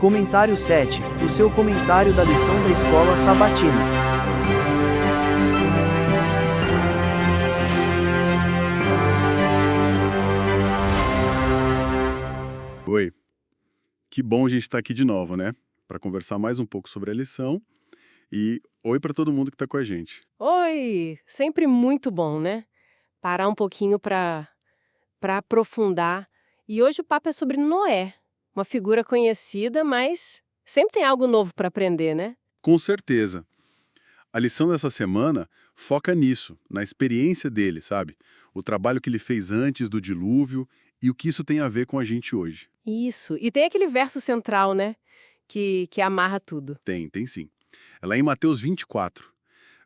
Comentário 7. O seu comentário da lição da escola sabatina. Oi, que bom a gente estar aqui de novo, né? Para conversar mais um pouco sobre a lição. E oi para todo mundo que está com a gente. Oi! Sempre muito bom, né? Parar um pouquinho para aprofundar. E hoje o papo é sobre Noé, uma figura conhecida, mas sempre tem algo novo para aprender, né? Com certeza. A lição dessa semana foca nisso, na experiência dele, sabe? O trabalho que ele fez antes do dilúvio e o que isso tem a ver com a gente hoje. Isso. E tem aquele verso central, né? Que amarra tudo. Tem sim. É lá em Mateus 24,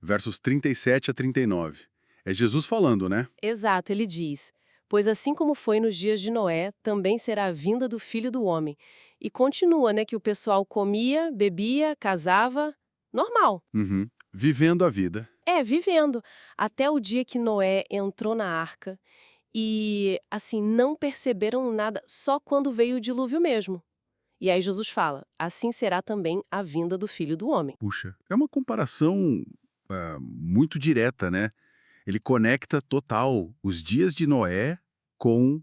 versos 37 a 39. É Jesus falando, né? Exato, ele diz: Pois assim como foi nos dias de Noé, também será a vinda do Filho do Homem. E continua, né? Que o pessoal comia, bebia, casava. Normal. Uhum. Vivendo a vida. É, vivendo. Até o dia que Noé entrou na arca e, assim, não perceberam nada só quando veio o dilúvio mesmo. E aí Jesus fala: assim será também a vinda do Filho do Homem. Puxa, é uma comparação muito direta, né? Ele conecta total os dias de Noé com,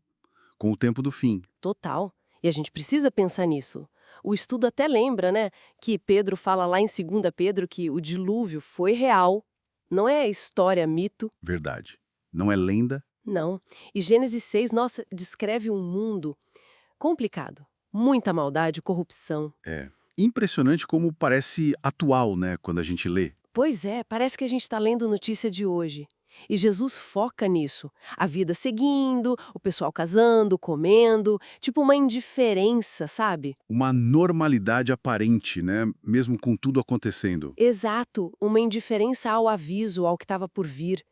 com o tempo do fim. Total. E a gente precisa pensar nisso. O estudo até lembra, né, que Pedro fala lá em 2 Pedro que o dilúvio foi real. Não é história, mito. Verdade. Não é lenda? Não. E Gênesis 6, nossa, descreve um mundo complicado. Muita maldade, corrupção. É. Impressionante como parece atual, né, quando a gente lê. Pois é, parece que a gente está lendo notícia de hoje. E Jesus foca nisso. A vida seguindo, o pessoal casando, comendo, tipo uma indiferença, sabe? Uma normalidade aparente, né, mesmo com tudo acontecendo. Exato, uma indiferença ao aviso, ao que estava por vir.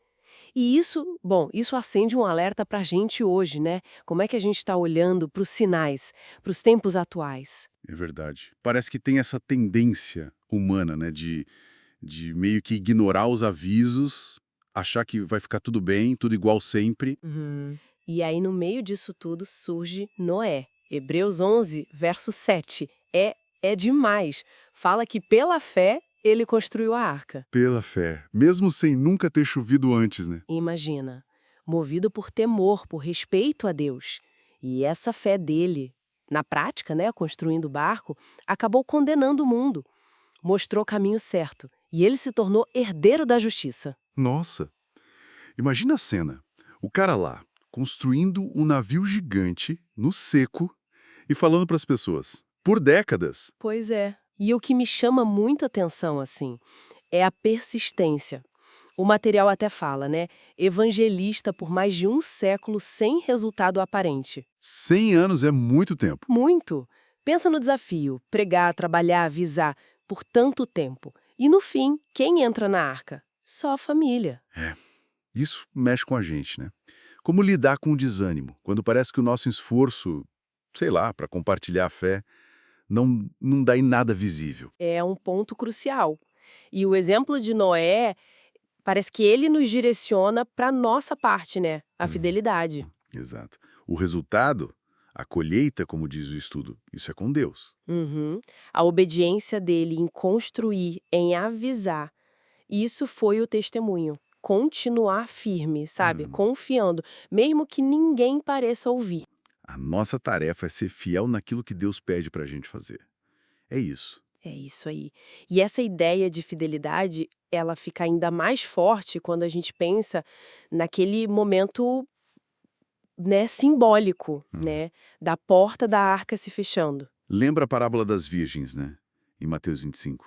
E isso, bom, isso acende um alerta para a gente hoje, né? Como é que a gente está olhando para os sinais, para os tempos atuais? É verdade. Parece que tem essa tendência humana, né, de meio que ignorar os avisos, achar que vai ficar tudo bem, tudo igual sempre. Uhum. E aí, no meio disso tudo, surge Noé. Hebreus 11, verso 7. É demais. Fala que pela fé ele construiu a arca. Pela fé, mesmo sem nunca ter chovido antes, né? Imagina, movido por temor, por respeito a Deus. E essa fé dele, na prática, né, construindo o barco, acabou condenando o mundo. Mostrou o caminho certo. E ele se tornou herdeiro da justiça. Nossa, imagina a cena. O cara lá, construindo um navio gigante, no seco, e falando para as pessoas, por décadas. Pois é. E o que me chama muito atenção, assim, é a persistência. O material até fala, né? Evangelista por mais de um século sem resultado aparente. 100 anos é muito tempo. Muito. Pensa no desafio, pregar, trabalhar, avisar, por tanto tempo. E no fim, quem entra na arca? Só a família. Isso mexe com a gente, né? Como lidar com o desânimo, quando parece que o nosso esforço, sei lá, para compartilhar a fé, não dá em nada visível. É um ponto crucial. E o exemplo de Noé, parece que ele nos direciona para nossa parte, né? A fidelidade. Exato. O resultado, a colheita, como diz o estudo, isso é com Deus. Uhum. A obediência dele em construir, em avisar. Isso foi o testemunho. Continuar firme, sabe? Confiando, mesmo que ninguém pareça ouvir. A nossa tarefa é ser fiel naquilo que Deus pede para a gente fazer. É isso. É isso aí. E essa ideia de fidelidade, ela fica ainda mais forte quando a gente pensa naquele momento, né, simbólico, né, da porta da arca se fechando. Lembra a parábola das virgens, né? Em Mateus 25.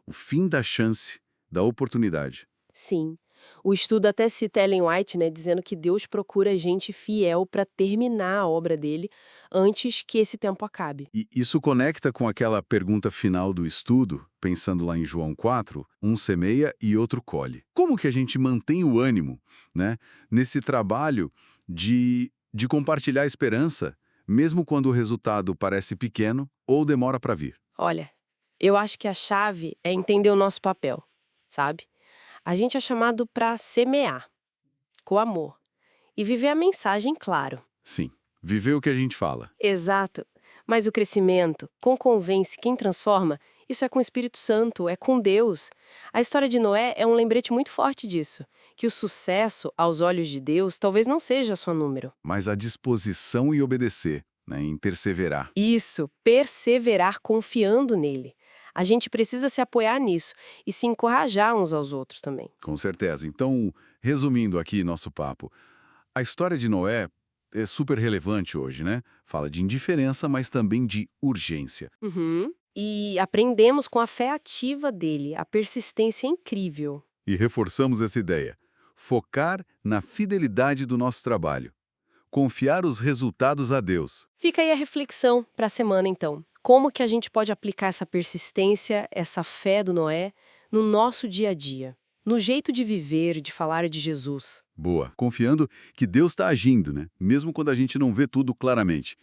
O fim da chance, da oportunidade. Sim. O estudo até cita Ellen White, né, dizendo que Deus procura gente fiel para terminar a obra dele antes que esse tempo acabe. E isso conecta com aquela pergunta final do estudo, pensando lá em João 4, um semeia e outro colhe. Como que a gente mantém o ânimo, né, nesse trabalho de compartilhar a esperança, mesmo quando o resultado parece pequeno ou demora para vir? Olha, eu acho que a chave é entender o nosso papel, sabe? A gente é chamado para semear, com amor, e viver a mensagem claro. Sim, viver o que a gente fala. Exato. Mas o crescimento, convence quem transforma, isso é com o Espírito Santo, é com Deus. A história de Noé é um lembrete muito forte disso, que o sucesso, aos olhos de Deus, talvez não seja só número. Mas a disposição em obedecer, né, em perseverar. Isso, perseverar confiando nele. A gente precisa se apoiar nisso e se encorajar uns aos outros também. Com certeza. Então, resumindo aqui nosso papo, a história de Noé é super relevante hoje, né? Fala de indiferença, mas também de urgência. Uhum. E aprendemos com a fé ativa dele, a persistência incrível. E reforçamos essa ideia. Focar na fidelidade do nosso trabalho. Confiar os resultados a Deus. Fica aí a reflexão para a semana, então. Como que a gente pode aplicar essa persistência, essa fé do Noé, no nosso dia a dia? No jeito de viver, de falar de Jesus. Boa. Confiando que Deus está agindo, né? Mesmo quando a gente não vê tudo claramente.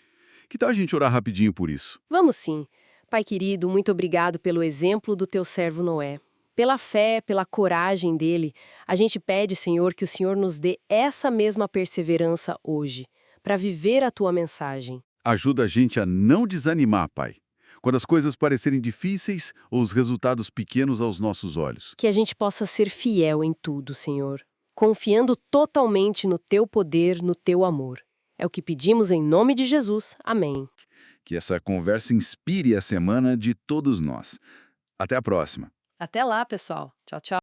Que tal a gente orar rapidinho por isso? Vamos sim. Pai querido, muito obrigado pelo exemplo do teu servo Noé. Pela fé, pela coragem dele, a gente pede, Senhor, que o Senhor nos dê essa mesma perseverança hoje, para viver a tua mensagem. Ajuda a gente a não desanimar, Pai. Quando as coisas parecerem difíceis ou os resultados pequenos aos nossos olhos. Que a gente possa ser fiel em tudo, Senhor, confiando totalmente no teu poder, no teu amor. É o que pedimos em nome de Jesus. Amém. Que essa conversa inspire a semana de todos nós. Até a próxima. Até lá, pessoal. Tchau, tchau.